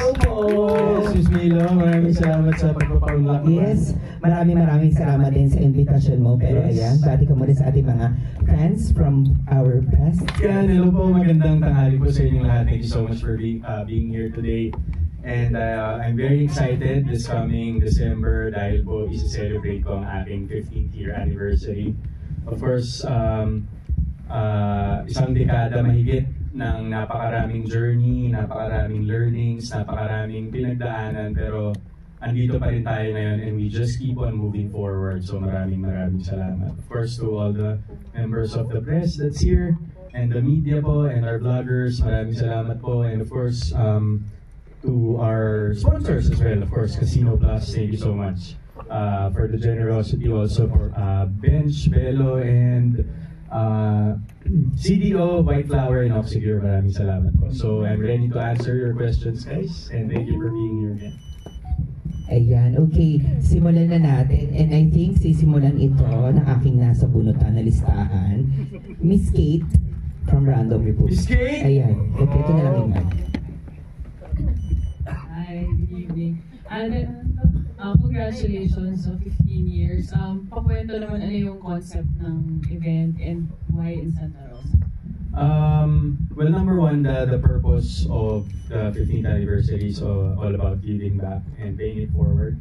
Yes, Miss Milo, maraming salamat sa pagpapaunlak. Yes, maraming salamat din sa invitation mo. Pero ayan, bati ka muna sa ating mga friends from our press. Yan, hello po, magandang tanghali po sa inyong lahat. Thank you so much for being here today. And I'm very excited this coming December dahil po isa-celebrate ko ang ating 15th year anniversary. Of course, isang dekada mahigit ng napakaraming journey, napakaraming learnings, napakaraming pinagdaanan, pero andito pa rin tayo ngayon and we just keep on moving forward. So maraming salamat. Of course, to all the members of the press that's here and the media po and our vloggers, maraming salamat po. And of course, to our sponsors as well, of course, Casino Plus, thank you so much for the generosity also for Bench, Velo, and CDO, White Flower, and Oxygear. Maraming salamat po. So I'm ready to answer your questions, guys, and thank you for being here again. Ayan, okay. Simulan na natin. And I think sisimulan ito ng aking nasa bunutan na listahan. Miss Kate from Random Report. Miss Kate! Ayan, ito na lang yung mic. Hi, good evening. Congratulations on 15 years. Pakwento naman ano yung concept ng event and why in Santa Rosa? Well, number one, the purpose of the 15th anniversary is all about giving back and paying it forward.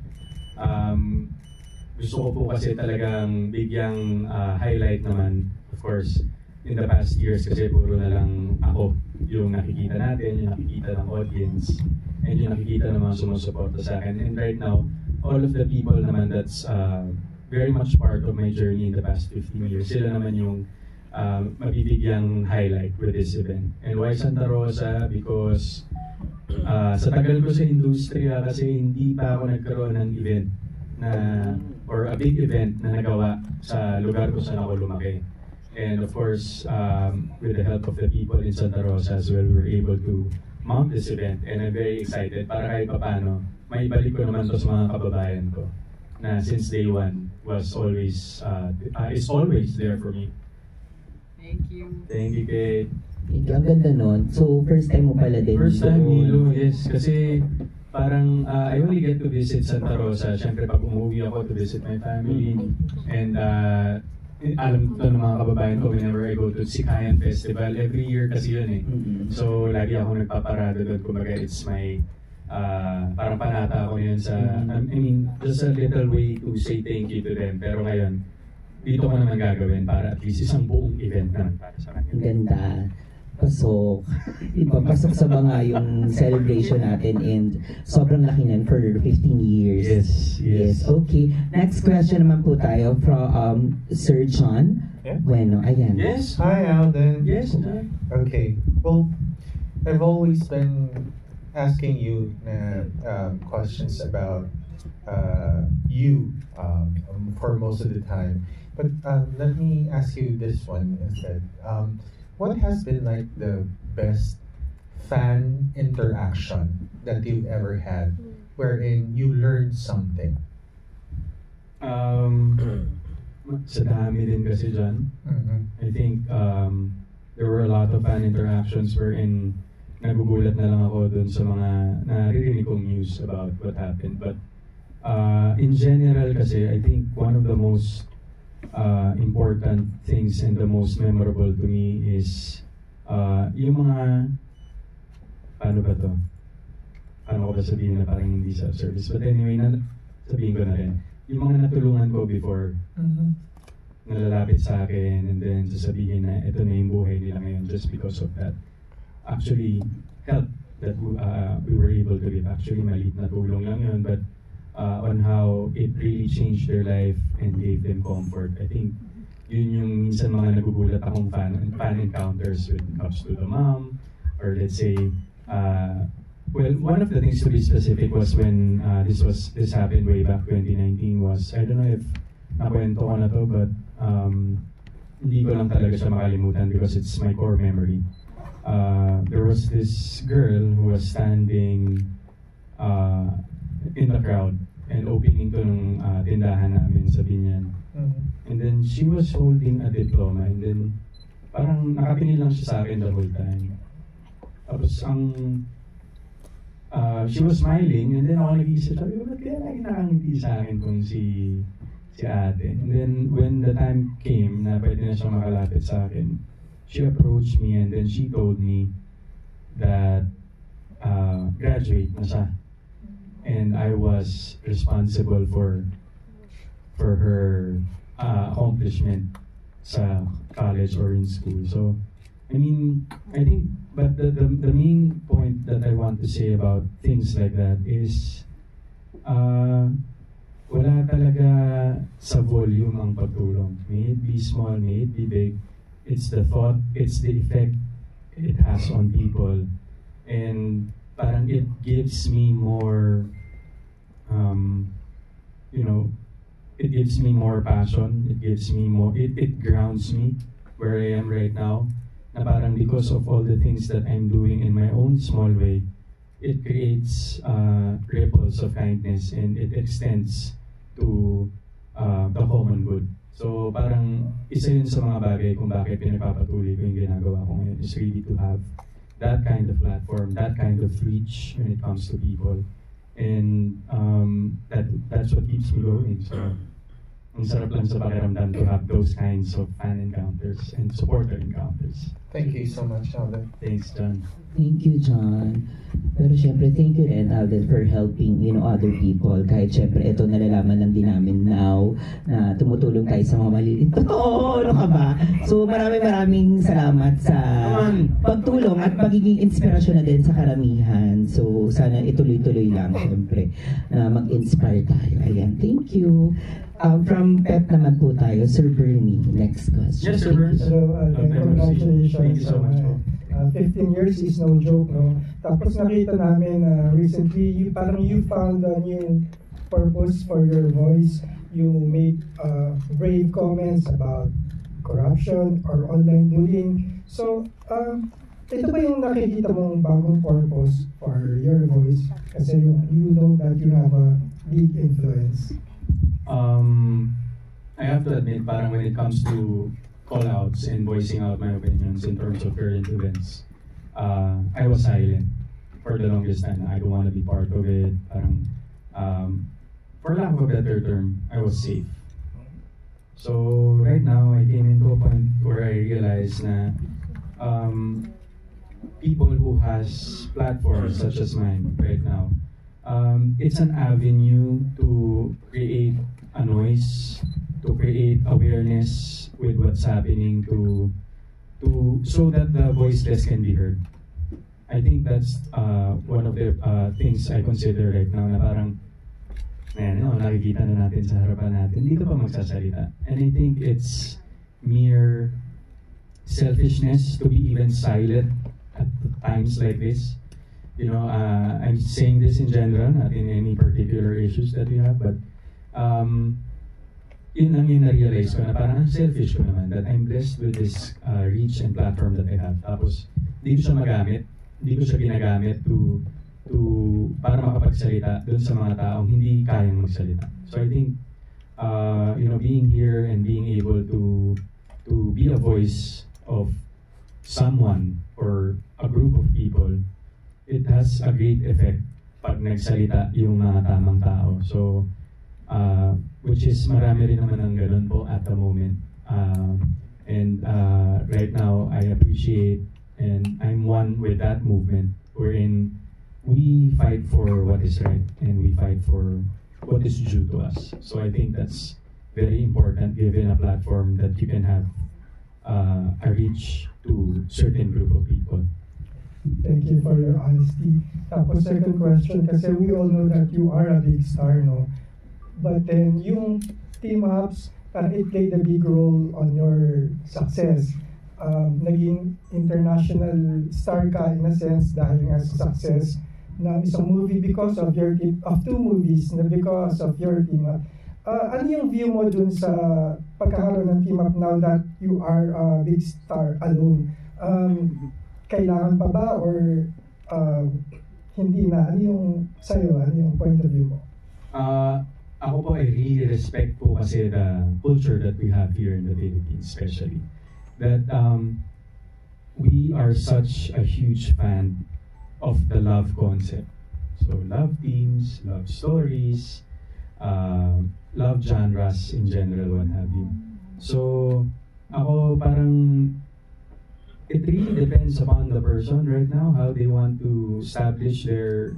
Gusto ko po kasi talagang bigyang highlight naman, of course, in the past years kasi puro na lang ako yung nakikita natin, yung nakikita ng audience, and yung nakikita ng mga sumusuporta sa akin. And right now, all of the people naman that's very much part of my journey in the past 15 years, sila naman yung mabibigyang highlight with this event. And why Santa Rosa? Because sa tagal ko sa industriya kasi hindi pa ako nagkaroon ng event na or a big event na nagawa sa lugar kung saan ako lumaki. And of course, with the help of the people in Santa Rosa as well, we were able to mount this event. And I'm very excited para kahit paano, maibalik ko naman to sa mga kababayan ko na since day one was always, is always there for me. Thank you. Thank you, Kate. Thank you. Ang ganda nun. So, first time mo pala din. First time, Milo, yes. Kasi parang I only get to visit Santa Rosa. Siyempre, pag umuwi ako to visit my family. And alam ko ng mga kababayan ko whenever I go to Sikayan Festival. Every year kasi yun eh. So, lagi ako nagpaparado doon. Kumbaga, it's my parang panata ako yun sa, I mean, just a little way to say thank you to them. Pero ngayon, dito ko naman gagawin para at least isang buong event naman para sa kanya. Ang ganda. Pasok. Diba, pasok sa mga yung celebration natin and sobrang laki nan for 15 years. Yes. Okay. Next question naman po tayo from Sir John. Yeah. Bueno, ayan. Yes. Hi, Alden. Yes. Okay. Well, I've always been asking you questions about you for most of the time. But let me ask you this one instead. What has been like the best fan interaction that you've ever had wherein you learned something? Sa dami din kasi dyan. I think there were a lot of fan interactions wherein nagugulat na lang ako dun sa mga naririnig kong news about what happened. But in general kasi, I think one of the most important things and the most memorable to me is yung mga paano ba to? Paano ko ba sabihin na parang hindi self-service? But anyway, sabihin ko na rin. Yung mga natulungan ko before, nalalapit sa akin and then sasabihin na ito na yung buhay nila ngayon just because of that. Actually, help that we were able to give. Actually, maliit na tulong lang yun, but on how it really changed their life and gave them comfort. I think yun yung minsan mga nagugulat akong fan encounters when it comes to the mom, or let's say, well, one of the things to be specific was when this happened way back 2019 was, I don't know if nakwento ko na to, but hindi ko lang talaga siya makalimutan because it's my core memory. There was this girl who was standing in the crowd and opening to nung tindahan namin sa Binyan. And then she was holding a diploma and then parang nakatingin lang siya sa akin the whole time. Tapos ang she was smiling, and then ako nag-iisip, sabi ko, ba't kaya lagi nakangiti sa akin kung si ate? And then, when the time came na pwede na siyang makalapit sa akin, she approached me and then she told me that graduate na siya. And I was responsible for her accomplishment sa college or in school. So, I mean, I think, but the main point that I want to say about things like that is, wala talaga sa volume ang pagtulong. May it be small, may it be big. It's the thought, it's the effect it has on people. And parang it gives me more, it gives me more passion, it gives me more, it grounds me where I am right now. Na parang because of all the things that I'm doing in my own small way, it creates ripples of kindness and it extends to the common good. So parang isa yun sa mga bagay kung bakit pinagpapatuloy ko yung ginagawa ko ngayon is really to have that kind of platform, that kind of reach when it comes to people. And that's what keeps me going. So ang sarap lang sa pakiramdam to have those kinds of fan encounters and supporter encounters. Thank you so much, Alden. Thanks, John. Thank you, John. Pero syempre, thank you rin, Alden, for helping, other people. Kahit syempre, ito nalalaman lang din namin now na tumutulong tayo sa mga maliliit. Totoo! Ano ka ba? So, maraming salamat sa pagtulong at pagiging inspirasyon na din sa karamihan. So, sana ituloy-tuloy lang, syempre, na mag-inspire tayo. Ayan, thank you. From PEP naman po tayo, Sir Bernie. Next question. Yes, Sir Bernie. Hello, congratulations. Thank you so much. 15 years is no joke, no? Tapos nakita namin recently, you found a new purpose for your voice. You made brave comments about corruption or online bullying. So, ito ba yung nakikita mong bagong purpose for your voice? Kasi you know that you have a big influence. I have to admit, parang when it comes to call-outs and voicing out my opinions in terms of current events, I was silent for the longest time. I don't want to be part of it. Parang, for lack of a better term, I was safe. So right now, I came into a point where I realized na people who has platforms such as mine right now, it's an avenue to create a noise, to create awareness with what's happening, to so that the voiceless can be heard. I think that's one of the things I consider right now na parang nakikita na natin sa harapan natin, dito pa magsasalita. And I think it's mere selfishness to be even silent at times like this. I'm saying this in general, not in any particular issues that we have, but yun lang yung na-realize ko na parang selfish ko naman that I'm blessed with this reach and platform that I have. Tapos, hindi ko siya ginagamit to para makapagsalita dun sa mga taong hindi kayang magsalita. So I think, being here and being able to be a voice of someone or a group of people, it has a great effect pag nagsalita yung mga tamang tao. So, which is marami rin naman ng ganun po at the moment. And right now, I appreciate and I'm one with that movement wherein we fight for what is right and we fight for what is due to us. So I think that's very important given a platform that you can have a reach to certain group of people. Thank you for your honesty. Tapos second question, kasi we all know that you are a big star, no? But then yung team ups, it played a big role on your success. Naging international star ka in a sense dahil nga sa success ng isang movie because of your team, of two movies na because of your team up. Ano yung view mo dun sa pagkakaroon ng team up now that you are a big star alone? Kailangan pa ba or hindi na? Ano yung sa'yo? Ano yung point of view mo? Ako po, I really respect po kasi the culture that we have here in the Philippines especially. That we are such a huge fan of the love concept. So love themes, love stories, love genres in general, what have you. So, ako parang, it really depends upon the person right now, how they want to establish their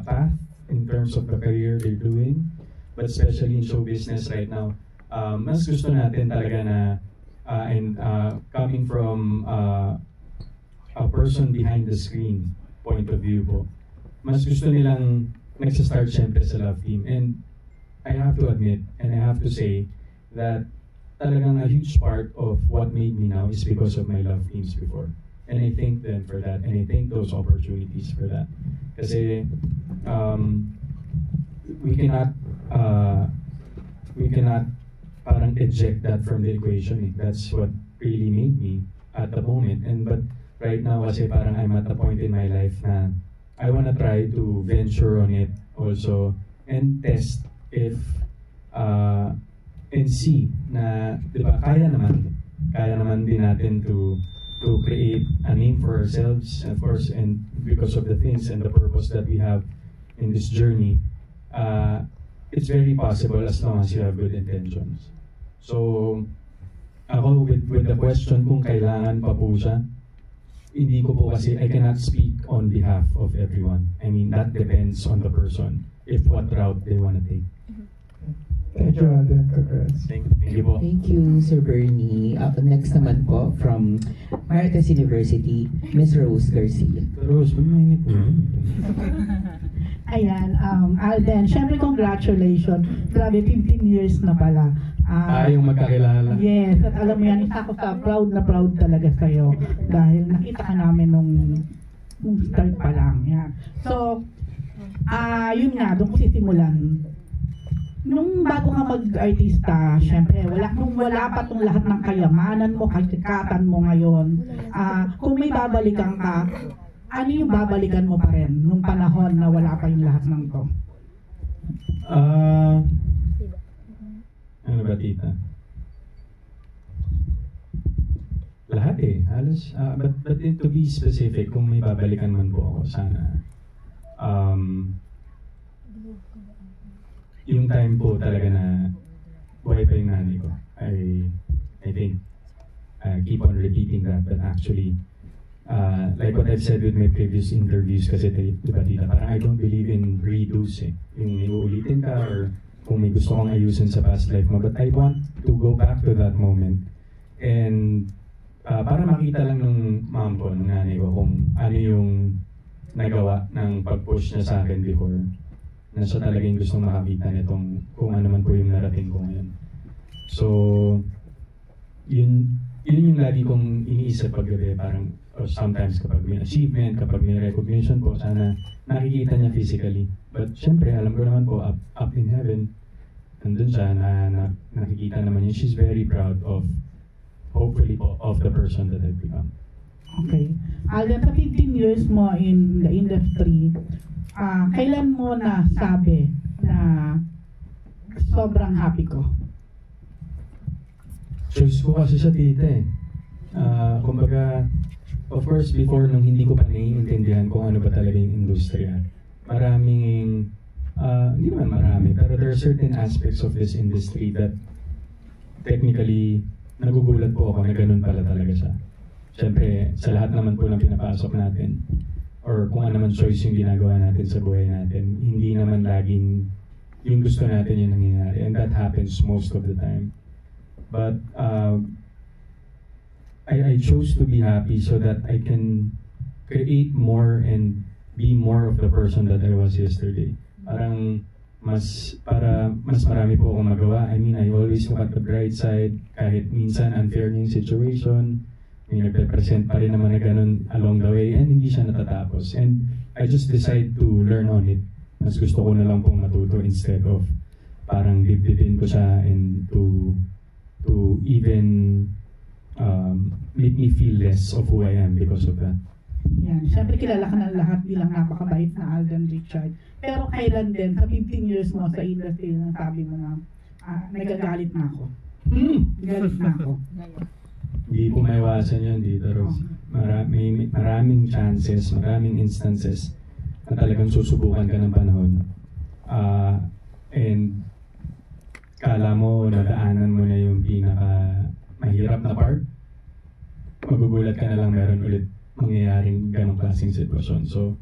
path in terms of the career they're doing. But especially in show business right now, mas gusto natin talaga na, coming from a person behind the screen point of view po, mas gusto nilang nagsistart syempre sa love team. And I have to admit, and I have to say, that talagang a huge part of what made me now is because of my love teams before. And I thank them for that, and I thank those opportunities for that. Kasi we cannot parang eject that from the equation. That's what really made me at the moment. But right now kasi parang I'm at a point in my life na I wanna try to venture on it also and test if and see na, di ba, kaya naman din natin to create a name for ourselves, of course, and because of the things and the purpose that we have in this journey, it's very possible as long as you have good intentions. So, ako with the question kung kailangan pa po siya, hindi ko po kasi, I cannot speak on behalf of everyone. I mean, that depends on the person, if what route they want to take. Thank you, Alden. Congrats. Thank you po. Thank you, Sir Bernie. Next naman po from Marites University, Ms. Rose Garcia. Rose, mainit po. Ayan, Alden, syempre congratulations. Grabe, 15 years na pala. Yung magkakilala. Yes, at alam mo yan, isa ko sa proud na proud talaga sa'yo dahil nakita ka namin nung start pa lang. Yan. So, yun nga, doon ko sisimulan. Nung bago ka mag-artista, syempre, wala pa tong lahat ng kayamanan mo, kasikatan mo ngayon. Kung may babalikan ka, ano yung babalikan mo pa rin nung panahon na wala pa yung lahat ng to? Ano ba, tita? Lahat eh, halos. But to be specific, kung may babalikan man po ako, sana. Yung time po talaga na buhay pa yung nanay ko. I think, keep on repeating that, but actually, like what I've said with my previous interviews, kasi diba tita, parang I don't believe in redos eh. Yung iuulitin ka or kung may gusto kong ayusin sa past life mo. But I want to go back to that moment. And para makita lang ng mom ko, ng nanay ko, kung ano yung nagawa ng pag-push niya sa akin before. Na siya talagang gustong makakita nitong kung ano man po yung narating ko ngayon. So, yun yung lagi kong iniisip paggabi, parang sometimes kapag may achievement, kapag may recognition po, sana nakikita niya physically. But syempre, alam ko naman po, up in heaven, nandun siya na nakikita naman niya. She's very proud of, hopefully po, of the person that I've become. Okay. Alden, sa 15 years mo in the industry, kailan mo na sabi na sobrang happy ko? Choice ko kasi sa tita eh. Kumbaga, of course, before nung hindi ko pa naiintindihan kung ano ba talaga yung industriya, maraming, hindi naman marami, pero there are certain aspects of this industry that technically, nagugulat po ako na ganun pala talaga siya. Siyempre, sa lahat naman po ng pinapasok natin, or kung ano man choice yung ginagawa natin sa buhay natin, hindi naman laging yung gusto natin yung nangyayari. And that happens most of the time. But I chose to be happy so that I can create more and be more of the person that I was yesterday. Parang mas marami po akong magawa. I mean, I always look at the bright side, kahit minsan unfair yung situation. May nagpe-present pa rin naman na ganun along the way, and hindi siya natatapos. And I just decide to learn on it. Mas gusto ko na lang pong matuto instead of parang dibdibin ko siya and to even make me feel less of who I am because of that. Yan. Siyempre kilala ka ng lahat bilang napakabait na Alden Richard. Pero kailan din, sa 15 years mo sa industry, na sabi mo na, nagagalit na ako. Galit na ako. Hindi po maiwasan yun dito, Rose. Maraming chances, maraming instances. na talagang susubukan ka ng panahon. And kala mo nadaanan mo na yung pinaka mahirap na part, magugulat ka na lang meron ulit mangyayaring ganong klaseng sitwasyon. So,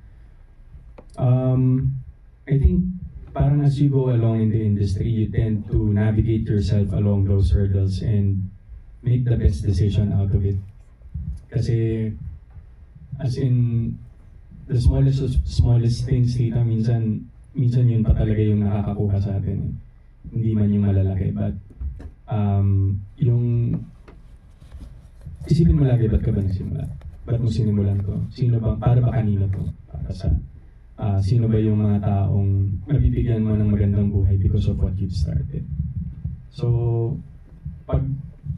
I think parang as you go along in the industry, you tend to navigate yourself along those hurdles and make the best decision out of it. Kasi, as in, the smallest things dito, minsan yun pa talaga yung nakakakuha sa atin. Hindi man yung malalaki. But, isipin mo lagi, ba't ka ba nagsimula? Ba't mo sinimulan to? Sino ba, para ba kanino to? Para sa, sino ba yung mga taong mabibigyan mo ng magandang buhay because of what you've started? So, pag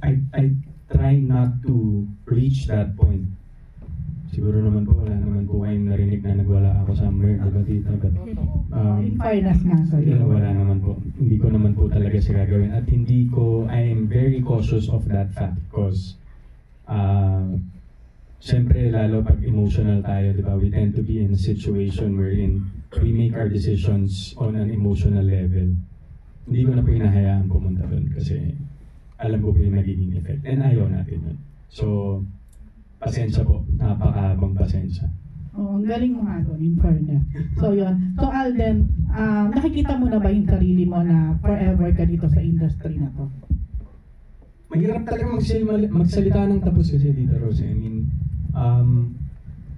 I try not to reach that point. Siguro naman po, wala naman po kayong narinig na nagwala ako somewhere, diba tita? But, in fairness nga sa'yo. Wala naman po. Hindi ko naman po talaga siya gagawin. At I am very cautious of that fact because siyempre, lalo pag emotional tayo, diba? We tend to be in a situation wherein we make our decisions on an emotional level. Hindi ko na po hinahayaan pumunta doon kasi alam ko po yung magiging effect. And ayaw natin yun. So, pasensya po. Napakahabang pasensya. Oh, ang galing mo nga doon, in fairness. So, yun. So, Alden, nakikita mo na ba yung sarili mo na forever ka dito sa industry na to? Mahirap talaga magsalita ng tapos kasi dito, Rose. I mean,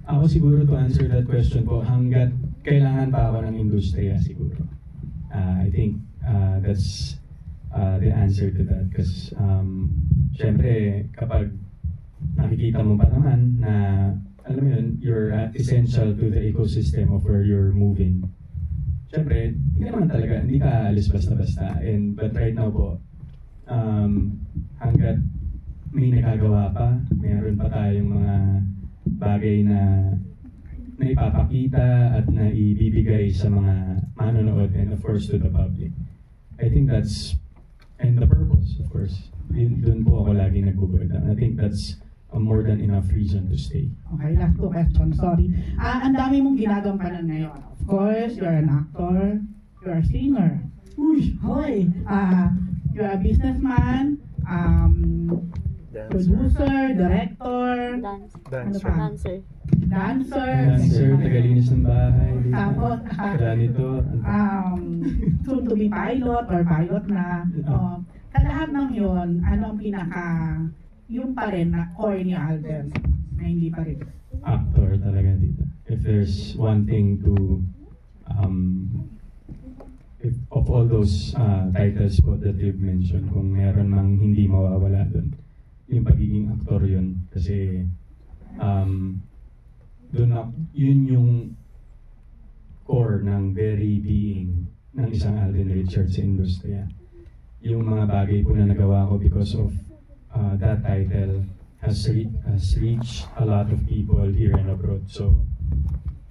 ako siguro to answer that question po, hanggat kailangan pa ako ng industriya siguro. I think that's the answer to that. Because, syempre, kapag nakikita mo pa naman na, alam mo yun, you're essential to the ecosystem of where you're moving. Syempre, hindi naman talaga, hindi ka aalis basta-basta. But right now po, hanggat may nagagawa pa, mayroon pa tayong mga bagay na ipapakita at na ibibigay sa mga manonood and of course to the public. I think that's, and the purpose of course, doon po ako lagi nagbuburda. I think that's a more than enough reason to stay. Okay, last two questions, sorry. Ang dami mong ginagampanan ngayon. Of course, you're an actor, you're a singer. Uy, hoy! You're a businessman, producer, director, Dancer. dancer, tagalinis ng bahay, tapos, janitor, soon to be pilot or pilot na. Sa lahat ng yun, ano ang yung pa rin na core ni Alden na hindi pa rin? Actor talaga dito. If there's one thing to, if of all those titles po that you've mentioned, kung meron mang hindi mawawala dun, yung pagiging aktor yun. Kasi yun yung core ng very being ng isang Alden Richards sa industriya. Yung mga bagay po na nagawa ko because of that title has reached a lot of people here and abroad. So,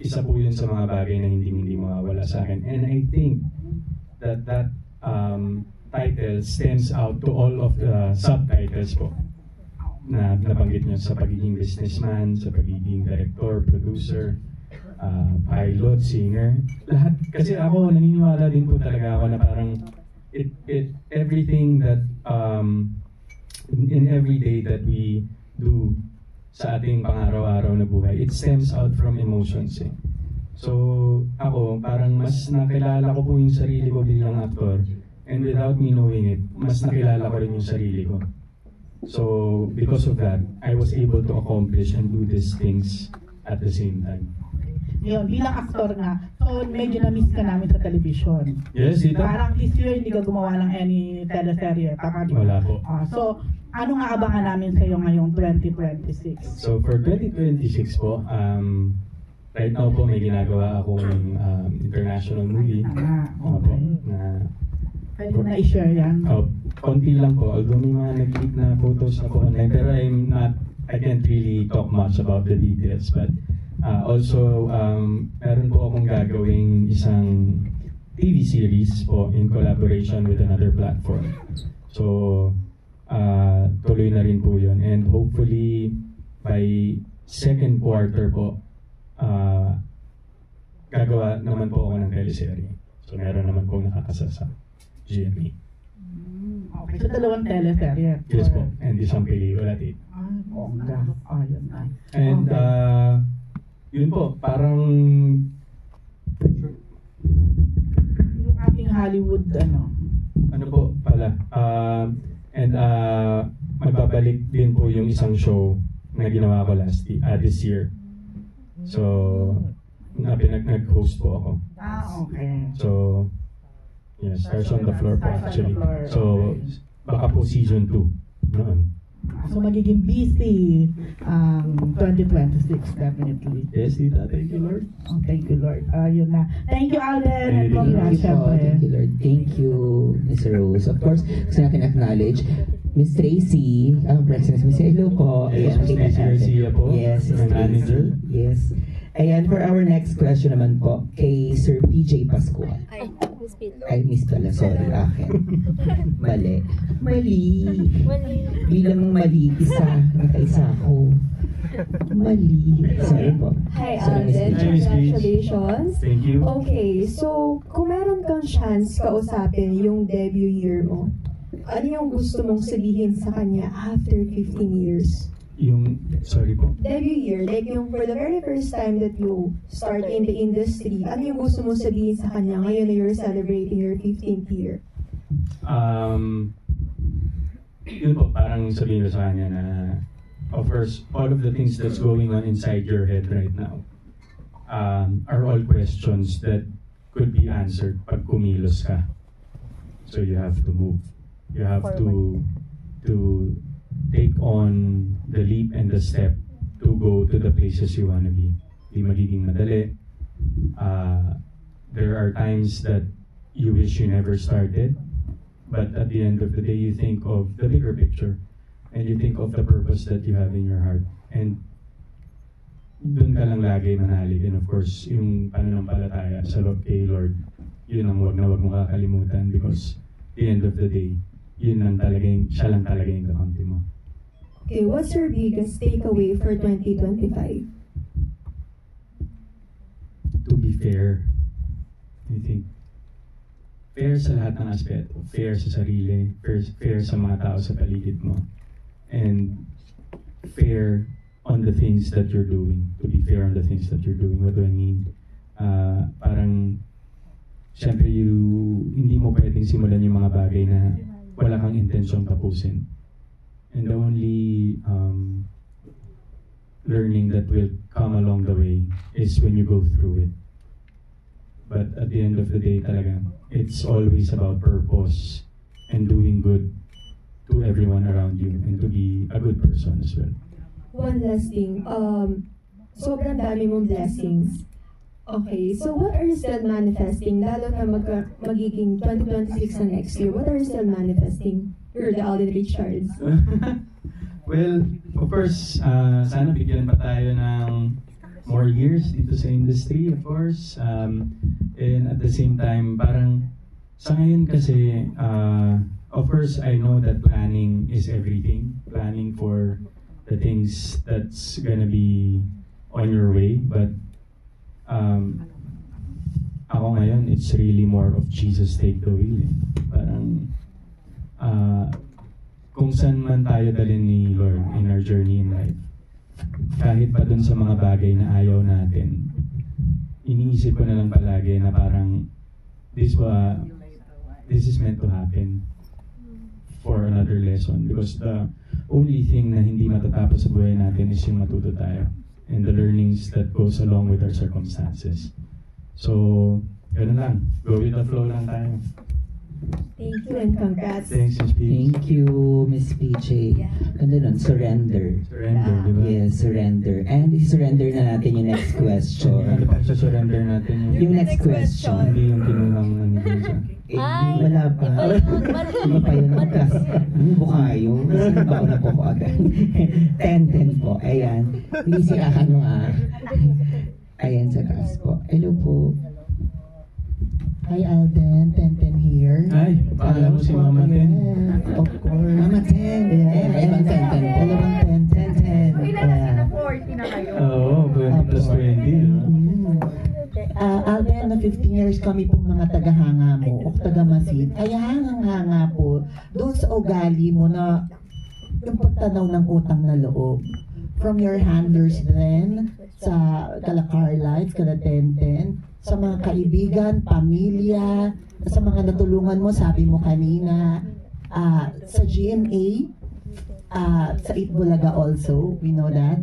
isa po yun sa mga bagay na hindi mawawala sa akin. And I think that title stems out to all of the subtitles po na nabanggit nyo sa pagiging businessman, sa pagiging director, producer, pilot, singer. Lahat, kasi ako naniniwala din po talaga ako na parang everything that in every day that we do sa ating pang-araw-araw na buhay, it stems out from emotions eh. So ako, parang mas nakilala ko po yung sarili ko bilang actor, and without me knowing it, mas nakilala ko rin yung sarili ko. So because of that, I was able to accomplish and do these things at the same time. Yun, bilang aktor nga, so medyo na-miss ka namin sa television. Yes, ito? Parang this year hindi ka gumawa ng any teleserye, tama di ba? Wala po. So, ano nga abangan namin sa iyo ngayong 2026? So for 2026 po, right now po may ginagawa akong international movie. Okay. Pwede na i-share yan? Konti lang po, although may mga nag-leak na photos na po online, pero I can't really talk much about the details, but also, meron po akong gagawing isang TV series po in collaboration with another platform. So, tuloy na rin po yun. And hopefully, by second quarter po, gagawa naman po ako ng teleserye. So meron naman pong nakakasa sa GMA. Okay, so dalawang teleserye. Yes po, and isang pelikula din. Bongga. Yun na. And Okay. yun po, parang Yung ating Hollywood, ano po pala, and magbabalik din po yung isang show na ginawa ko this year. So, nag-host po ako. Okay. So, yes, Stars on the Floor po Stars on the actually. Floor, So, baka po season 2 noon. So magiging busy ang 2026 definitely. Yes, Tita. Thank you, Lord. Oh, thank you, Lord. Yun na. Thank you, Alden. And Thank you. congrats, syempre. Thank you, Lord. Thank you, Mr. Rose. Of course, gusto natin acknowledge Miss Tracy, ang presence. Miss Hello po. Yes, Ayan, Miss kita Tracy natin. Garcia po, Yes, Miss my Tracy. manager. Yes. Ayan, for our next question naman po, kay Sir PJ Pascual. Ay, Miss Pete. Ay, miss pala. Sorry, akin. Mali. Mali. Bilang mali, nakaisa ako. Mali. Sorry po. Hi, Sorry, Miss Alden. PJ. Hi, Miss Peach. Congratulations. Thank you. Okay, so kung meron kang chance kausapin yung debut year mo, ano yung gusto mong sabihin sa kanya after 15 years? Sorry po. Debut year, like yung for the very first time that you start in the industry, ano yung gusto mong sabihin sa kanya ngayon na you're celebrating your 15th year? Yun po, parang sabihin ko sa kanya na, of course, all of the things that's going on inside your head right now are all questions that could be answered pag kumilos ka. So you have to move. You have to take on the leap and the step to go to the places you want to be. Di magiging madali. There are times that you wish you never started, but at the end of the day, you think of the bigger picture and you think of the purpose that you have in your heart. And dun ka lang lagi manalig. And of course, yung pananampalataya sa loob kay Lord, yun ang wag mo kakalimutan because at the end of the day, siya lang talaga yung kakampi mo. Okay, what's your biggest takeaway for 2025? To be fair, I think, fair sa lahat ng aspeto. Fair sa sarili, fair sa mga tao sa paligid mo. And fair on the things that you're doing. To be fair on the things that you're doing. What do I mean? Parang, syempre, hindi mo pwedeng simulan yung mga bagay na wala kang intensyong tapusin. And the only learning that will come along the way is when you go through it. But at the end of the day talaga, it's always about purpose and doing good to everyone around you and to be a good person as well. One last thing, sobrang dami mong blessings. Okay, so what are you still manifesting? Lalo na magiging 2026 na next year, what are you still manifesting? You're the Alden Richards. Well, of course, sana bigyan pa tayo ng more years dito sa industry, of course. And at the same time, parang sa ngayon kasi, of course, I know that planning is everything. Planning for the things that's gonna be on your way. But ako ngayon, it's really more of Jesus take the wheel. Parang, kung saan man tayo dalhin ni Lord in our journey in life, kahit pa dun sa mga bagay na ayaw natin, iniisip ko na lang palagi na parang this is meant to happen for another lesson because the only thing na hindi matatapos sa buhay natin is yung matuto tayo and the learnings that goes along with our circumstances. So, gano'n lang. Go with the flow lang tayo. Thank you and congrats. Thanks, Miss Peach. Thank you, Miss PJ. Ano nun? Surrender. Surrender, di ba? Yes, surrender. And i-surrender na natin yung next So, ano question. pa sa surrender natin Yung next question. Hindi yung kinuhang ano dun sa... Eh, wala pa. Iba pa yun ang class. Ano ba kayo? Sino ba na po ko agad? 10-10 po. Ayan. Hindi sila ano Ayan sa taas po. Hello po. Hi Alden, 10-10 here. Ay, pakala mo si Mama Ten. Of course. Mama 10. Yeah, ibang 10-10 po. Dalawang 10-10. Ilan na sila? 40 na kayo. Oo, 20 plus 20. Alden, na 15 years kami pong mga tagahanga mo o taga-masid, ay hangang-hanga po doon sa ugali mo na yung pagtanaw ng utang na loob. From your handlers then, sa Kalakar Life, Kalatenten, sa mga kaibigan, pamilya, sa mga natulungan mo, sabi mo kanina, sa GMA, sa Itbulaga also, we know that.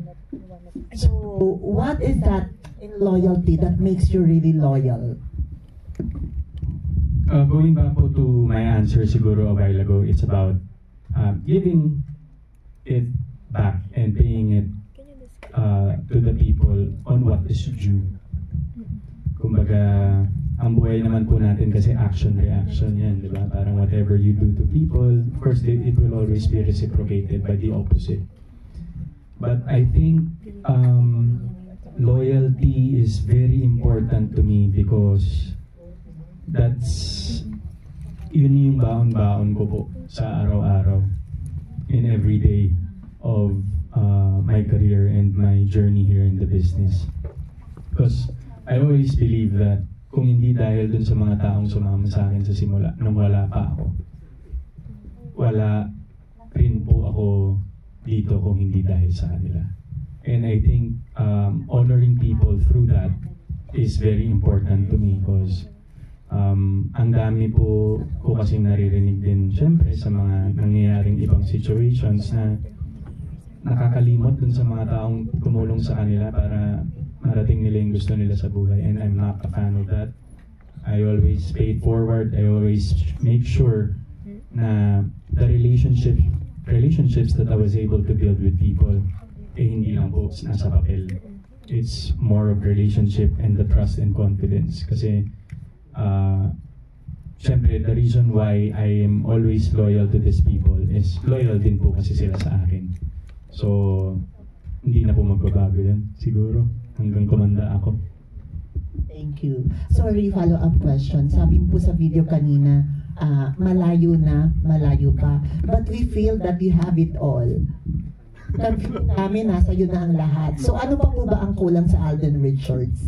So, what is that loyalty that makes you really loyal? Going back po to my answer siguro a while ago, it's about giving it back and paying it to the people on what is due. Kumbaga, ang buhay naman po natin kasi action-reaction yan, di ba? Parang whatever you do to people, of course, it will always be reciprocated by the opposite. But I think loyalty is very important to me because yun yung baon-baon ko po sa araw-araw in every day of my career and my journey here in the business. Because I always believe that kung hindi dahil dun sa mga taong sumama sa akin sa simula, nung wala pa ako, wala rin po ako dito kung hindi dahil sa kanila. And I think honoring people through that is very important to me because ang dami po ko kasing naririnig din syempre sa mga nangyayaring ibang situations na nakakalimot dun sa mga taong tumulong sa kanila para marating nila yung gusto nila sa buhay, and I'm not a fan of that. I always pay it forward. I always make sure na the relationships that I was able to build with people hindi lang po nasa papel. It's more of relationship and the trust and confidence kasi syempre the reason why I am always loyal to these people is loyal din po kasi sila sa akin. So hindi na po magbabago yan siguro hanggang kumanda ako. Thank you. Sorry, follow-up question. Sabi mo po sa video kanina, malayo pa. But we feel that you have it all. Feel namin, nasa yun na ang lahat. So ano pa po ba ang kulang sa Alden Richards?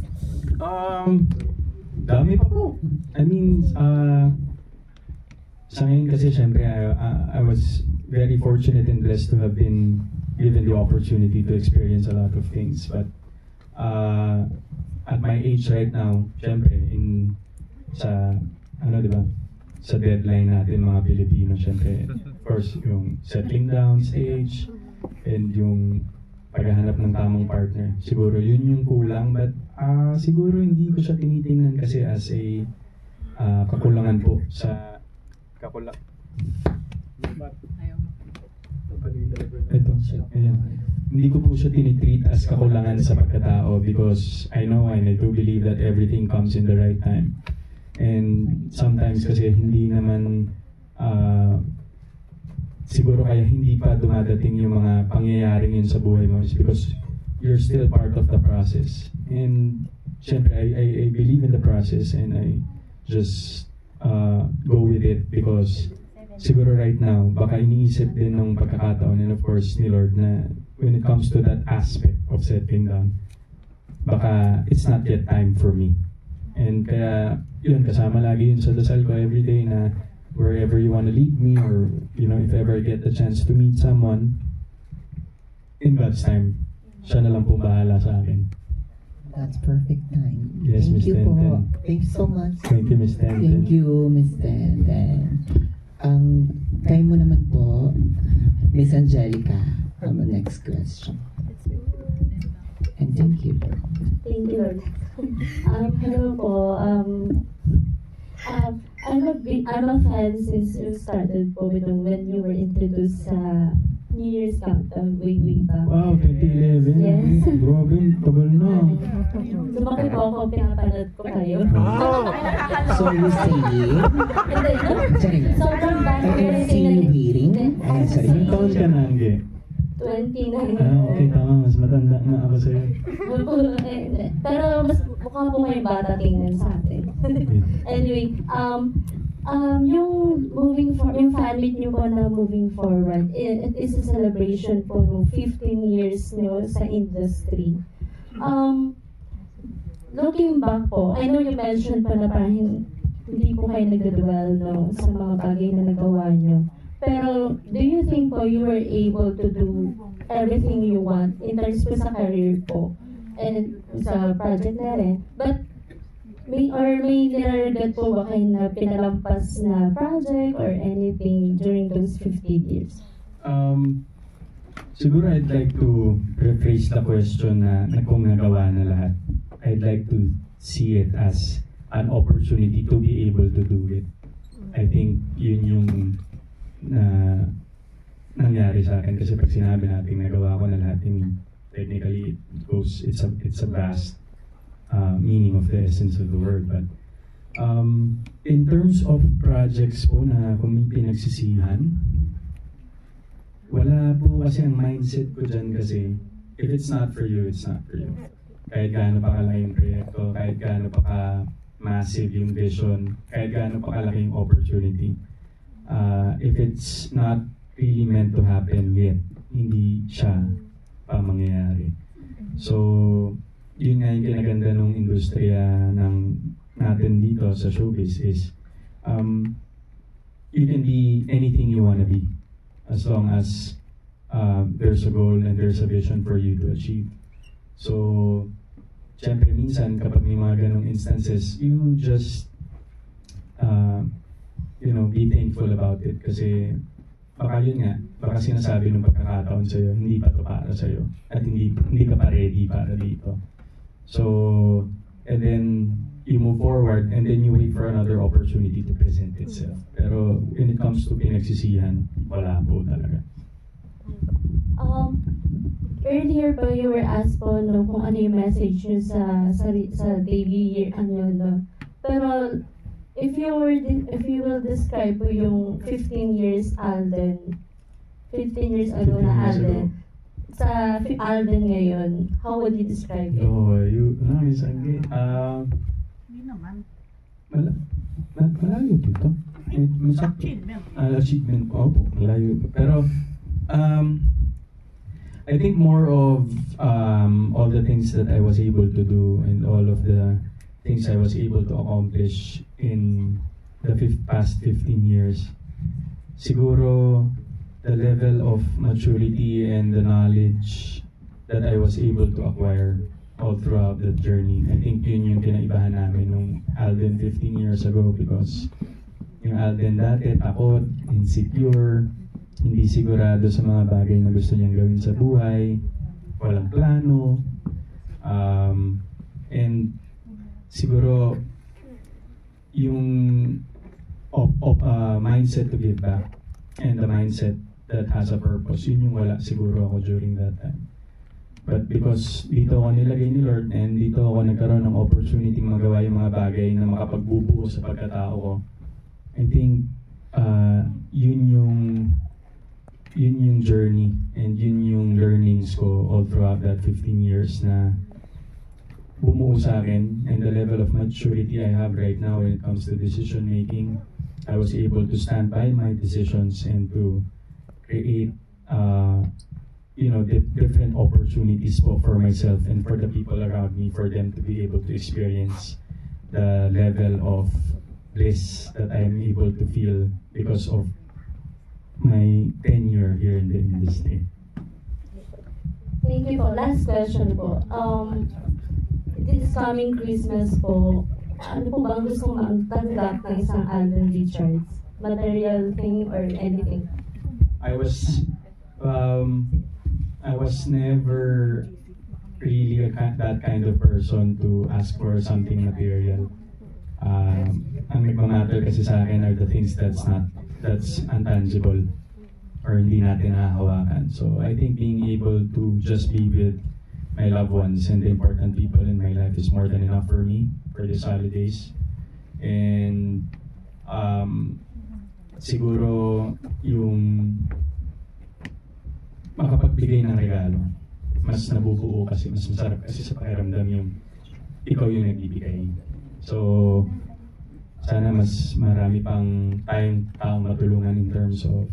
Dami pa po. I mean, sa ngayon kasi syempre, I was very fortunate and blessed to have been given the opportunity to experience a lot of things. But at my age right now, syempre, sa deadline natin mga Pilipino, syempre, of course, yung settling down stage and yung paghahanap ng tamang partner. Siguro yun yung kulang, but siguro hindi ko siya tinitingnan kasi as a kakulangan po sa ito, ayan. Hindi ko po siya tinitreat as kakulangan sa pagkatao because I know and I do believe that everything comes in the right time. And sometimes kasi hindi naman siguro kaya hindi pa dumadating yung mga pangyayaring yun sa buhay mo is because you're still part of the process. And syempre, I believe in the process and I just go with it because siguro right now, baka iniisip din ng pagkakataon and of course ni Lord na when it comes to that aspect of settling down, baka it's not yet time for me. And kaya yun, kasama lagi yun sa dasal ko everyday na wherever you want to lead me or if ever I get the chance to meet someone, in God's time, siya na lang po bahala sa akin. That's perfect time. Yes, Thank Ms. you Tenten. po. Thank you so much. Thank you, Ms. Tenten. Thank you, Ms. Tenten. Ang time mo naman po, Ms. Angelica, ang next question. And thank you. Thank you, Lord. Hello po. I'm a fan since you started po when you were introduced sa New Year's Countdown way back. Wow, 2011. Yes. Grabe, tagal na. Lumaki po ako, pinapanood ko kayo. So you saying? Hindi, no? Sorry na. Sobrang dami ko rin Insinuating? Sorry. Ilang taon ka na, Angge? 29. Okay, tama. Mas matanda na ako sa'yo. Pero mas mukha po may bata tingnan sa atin. Anyway, yung fan meet nyo po na moving forward, it is a celebration po ng 15 years nyo sa industry. looking back po, I know you mentioned pa na parang hindi po kayo nagdadwell no, sa mga bagay na nagawa nyo. Pero, do you think po you were able to do everything you want in terms po sa career po and sa project na rin? But, may niraregret po ba kayo na pinalampas na project or anything during those 15 years? Siguro I'd like to rephrase the question na kung nagawa na lahat. I'd like to see it as an opportunity to be able to do it. I think yun yung nangyari sa akin kasi pag sinabi natin nagawa ko na lahat, technically it's a vast meaning of the essence of the word. But in terms of projects po na kung may pinagsisihan, wala po kasi ang mindset ko dyan kasi if it's not for you, it's not for you. Kahit gaano pa kalaki yung proyekto, kahit gaano pa ka-massive yung vision, kahit gaano pa kalaki yung opportunity. If it's not really meant to happen yet, hindi siya pa mangyayari. So, yun nga yung kinaganda ng industriya natin dito sa showbiz is you can be anything you wanna be as long as there's a goal and there's a vision for you to achieve. So, syempre minsan kapag may mga ganong instances, you just be thankful about it kasi baka yun nga, baka sinasabi ng pagkakataon sa'yo, hindi pa to para sa'yo at hindi ka pa ready para dito. So, and then you move forward and then you wait for another opportunity to present itself. Pero when it comes to pinagsisihan, wala po talaga. Earlier pa you were asked po no, kung ano yung message nyo sa debut year no. Pero if you will describe po yung 15 years Alden, 15 years ago na Alden, sa Alden ngayon, how would you describe it? Nice. Hindi naman. Malayo dito. Achievement po. Malayo. Pero, I think more of all the things that I was able to do and all of the things I was able to accomplish in the past 15 years. Siguro, the level of maturity and the knowledge that I was able to acquire all throughout the journey. I think yun yung kinaibahan namin nung Alden 15 years ago because yung Alden dati takot, insecure, hindi sigurado sa mga bagay na gusto niyang gawin sa buhay, walang plano, and siguro yung mindset to give back and the mindset that has a purpose, yun yung wala siguro ako during that time. But because dito ako nilagay ni Lord and dito ako nagkaroon ng opportunity magawa yung mga bagay na makapagbubuo sa pagkatao ko, I think yun yung journey and yun yung learnings ko all throughout that 15 years na bumuo sa akin, and the level of maturity I have right now when it comes to decision making. I was able to stand by my decisions and to create different opportunities for myself and for the people around me, for them to be able to experience the level of bliss that I am able to feel because of my tenure here in the industry. Thank you po. Last question po. This coming Christmas po, ano po bang gusto mong tanggap ng isang Alden Richards? Material thing or anything? I was never really that kind of person to ask for something material. Ang nagmamatter kasi sa akin are the things that's intangible or hindi natin nahahawakan. So I think being able to just be with my loved ones and the important people in my life is more than enough for me for these holidays. And siguro yung makapagbigay ng regalo, mas nabubuo kasi, mas masarap kasi sa pakiramdam yung ikaw yung nagbibigay. So sana mas marami pang tayong taong matulungan in terms of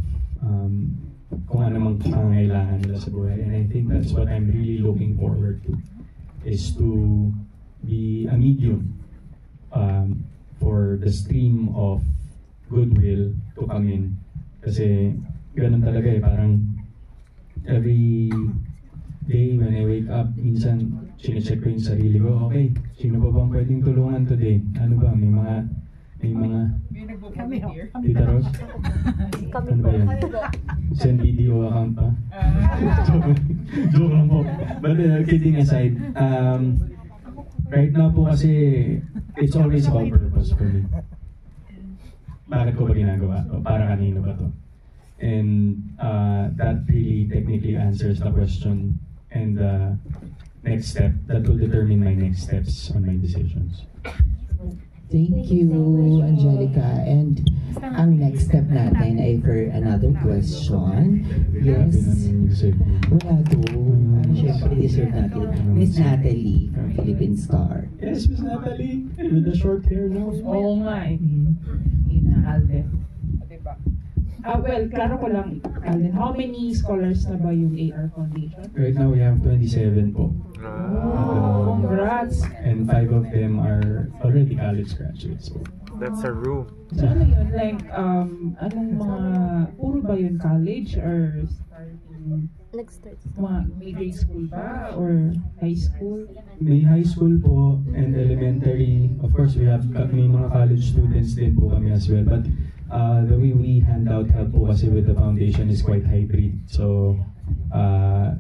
kung ano mang pangangailangan nila sa buhay. And I think that's what I'm really looking forward to, is to be a medium for the stream of goodwill to come in. Kasi ganun talaga eh, parang every day when I wake up, minsan sinecheck ko yung sarili ko, okay, sino pa bang pwedeng tulungan today? Ano ba, may mga Tita Rose? Ano ba yan? Send video account pa? Joke lang po. But kidding aside, right now po kasi it's always about purpose for me. Bakit ko ba ginagawa to? Para kanino ba to? And that really technically answers the question and the next step that will determine my next steps on my decisions. Thank you, Angelica. And ang next step natin ay for another question. Yes. Wala to. Siyempre, deserve natin. Miss Natalie from Philippine Star. Yes, Miss Natalie. With the short hair now. Oo nga eh. Ina Alden. Well, klaro ko lang, Alden, how many scholars na ba yung AR Foundation? Right now we have 27 po. Oh, congrats! And 5 of them are already college graduates. So. That's a room. So ano yun? Like, anong mga, puro ba yun college or starting? Mga grade school ba or high school? May high school po and elementary. Of course, we have may mga college students din po kami as well. But the way we hand out help po kasi with the foundation is quite hybrid. So,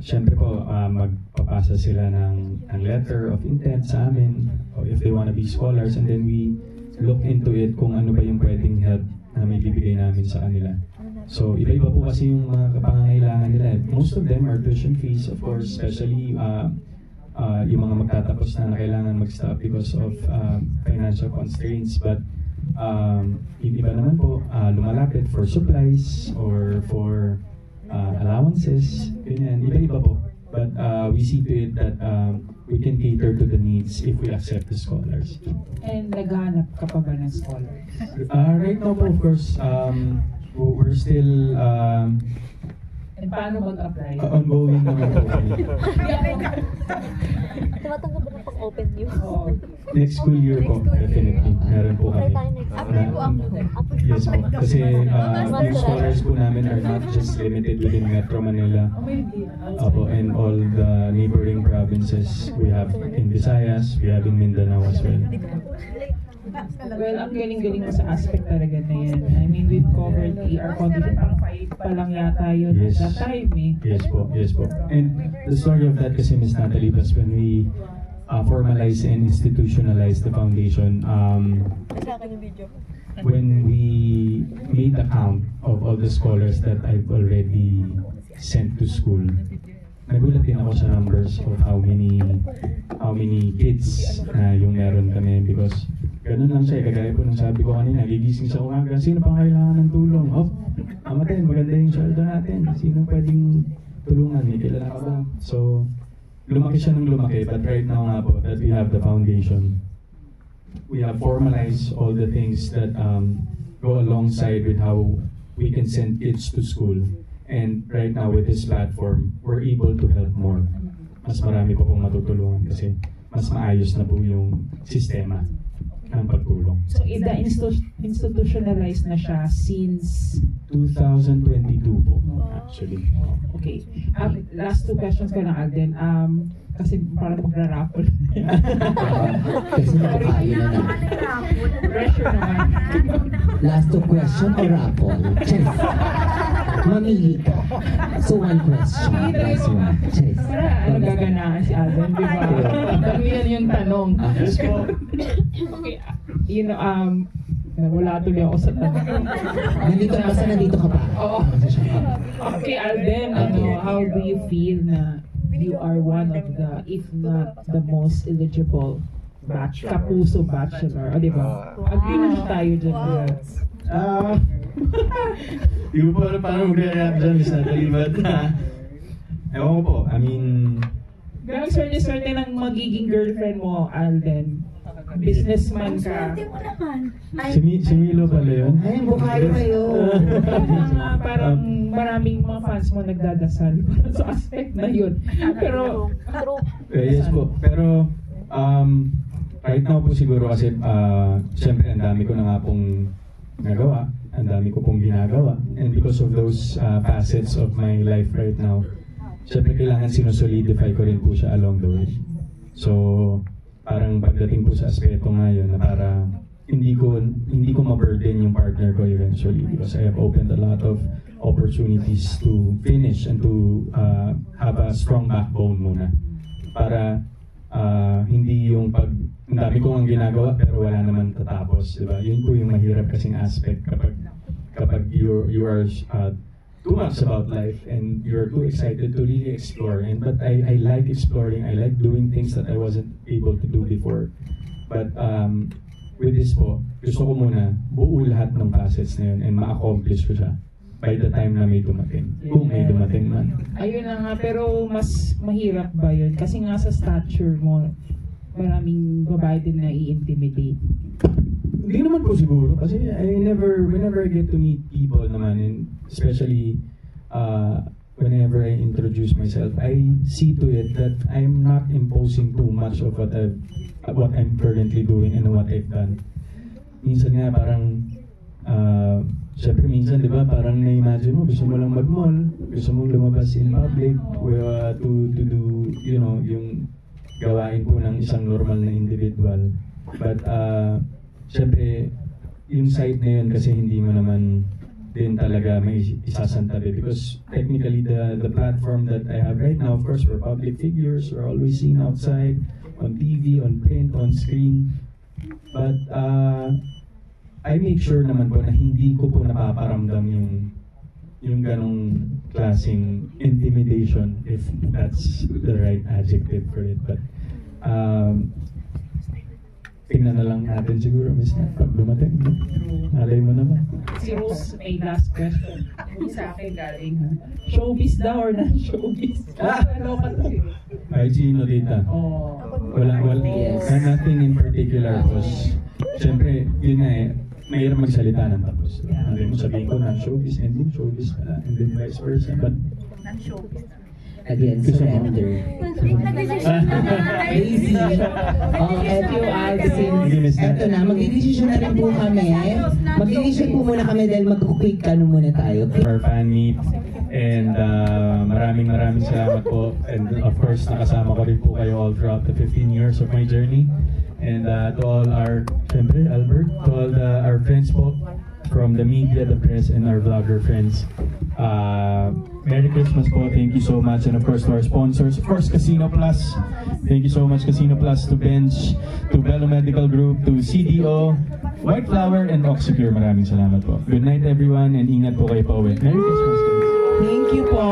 syempre po, magpapasa sila ng letter of intent sa amin if they want to be scholars, and then we look into it kung ano ba yung pwedeng help na may bibigay namin sa kanila. So, iba-iba po kasi yung mga kapangangailangan nila. Most of them are tuition fees, of course, especially yung mga magtatapos na kailangan mag-stop because of financial constraints. But yung iba naman po, lumalapit for supplies or for allowances, ganyan, iba-iba po. But we see to it that we can cater to the needs if we accept the scholars. And naghahanap ka pa ba ng scholars? Right now po, of course, we're still and paano mag-apply? Ongoing naman po kami. Tumatanggap ba na pag-open news? Next school year po, definitely. Meron po kami. Yes po. Kasi yung scholars po namin are not just limited within Metro Manila. And all the neighboring provinces. We have in Visayas, we have in Mindanao as well. Well, ang galing-galing mo sa aspect talaga na yan. I mean, we've covered AR Foundation, parang 5 pa lang yata yun at that time eh. Yes po, yes po. And the story of that kasi, Miss Natalie, was when we formalize and institutionalize the foundation, when we made the count of all the scholars that I've already sent to school, nagulat din ako sa numbers of how many kids na yung meron kami, because ganun lang siya, kagaya po nung sabi ko kanina, gigising sa umaga, sino pang kailangan ng tulong? Amatin, maganda yung sweldo natin, sino pwedeng tulungan, may kilala ka ba? So, lumaki siya ng lumaki, but right now nga po, that we have the foundation, we have formalized all the things that go alongside with how we can send kids to school. And right now with this platform, we're able to help more. Mas marami pa pong matutulungan kasi mas maayos na po yung sistema ng pagtulong. So, institutionalized na siya since 2022 po, actually. Okay. Last 2 questions ko na, Alden. Kasi parang magra-raffle. Kasi nakakayo na naman. Pressure naman. Last 2 question o raffle? Cheers. Mamili ka. So, 1 question. Last 1. Cheers. Para gaganaan si Alden, di ba? Yan yung tanong. Yes po. Okay. You know, wala tuloy ako sa tanong. Nandito ka pa? Oo. Okay, Alden, how do you feel na you are one of the, if not the most eligible Kapuso Bachelor? O, di ba? Agree naman tayo dyan. Hindi ko po alam paano mag-react dyan, Miss Natalie, but ewan ko po, I mean... Grabe swerte-swerte ng magiging girlfriend mo, Alden. Businessman ka. Si Milo pala yun? Ay, bukayo kayo. Parang maraming mga fans mo nagdadasal sa aspect na yun. Pero, yes po. Pero, right now po siguro kasi, siyempre ang dami ko na nga pong nagawa, ang dami ko pong ginagawa. And because of those facets of my life right now, siyempre kailangan sinusolidify ko rin po siya along the way. So, parang pagdating po sa aspeto ngayon na para hindi ko ma-burden yung partner ko eventually because I have opened a lot of opportunities to finish and to have a strong backbone muna. Para hindi yung ang dami ko ang ginagawa pero wala naman tatapos, di ba? Yun po yung mahirap kasing aspect kapag you are too much about life and you're too excited to really explore. But I like exploring, I like doing things that I wasn't able to do before. But with this po, gusto ko muna buo lahat ng facets na yun and ma-accomplish ko siya by the time na may dumating. Kung may dumating man. Ayun na nga, pero mas mahirap ba yun? Kasi nga sa stature mo, maraming babae din na i-intimidate. Hindi naman po siguro. Kasi whenever I get to meet people naman, and especially whenever I introduce myself, I see to it that I'm not imposing too much of what I'm currently doing and what I've done. Minsan nga parang siyempre minsan, di ba, parang na-imagine mo, gusto mo lang mag-mall, gusto mong lumabas in public, to do, you know, yung gawain po ng isang normal na individual. But, siyempre, yung side na yun kasi hindi mo naman din talaga may isasantabi because technically the platform that I have right now, of course, we're public figures, we're always seen outside, on TV, on print, on screen. But, I make sure naman po na hindi ko po napaparamdam yung ganong klaseng intimidation, if that's the right adjective for it. But tingnan na lang natin siguro, Miss na pag dumating. Alay mo naman. Si Rose, may last question. Hindi sa akin galing. Showbiz daw or non-showbiz? Ano ka to? Ay, sino dita? Wala. Nothing in particular. Siyempre, yun nga eh. Mahirap magsalita ng tapos. Hindi mo sabihin ko non-showbiz, ending showbiz pala, and then vice versa. But, again, surrender. Easy. Thank you, Alvin. Eto na, magdidesisyon na rin po kami. Magdidesisyon po muna kami dahil mag-quick muna tayo. Our fan meet. And maraming salamat po. And of course, nakasama ko rin po kayo all throughout the 15 years of my journey. And to all our, siyempre, Albert, to all our friends po, from the media, the press, and our vlogger friends. Merry Christmas po, thank you so much. And of course to our sponsors, of course Casino Plus. Thank you so much Casino Plus, to Bench, to Bello Medical Group, to CDO, White Flower, and Oxycure. Maraming salamat po. Good night everyone, and ingat po kayo pa uwi. Merry Christmas guys. Thank you po.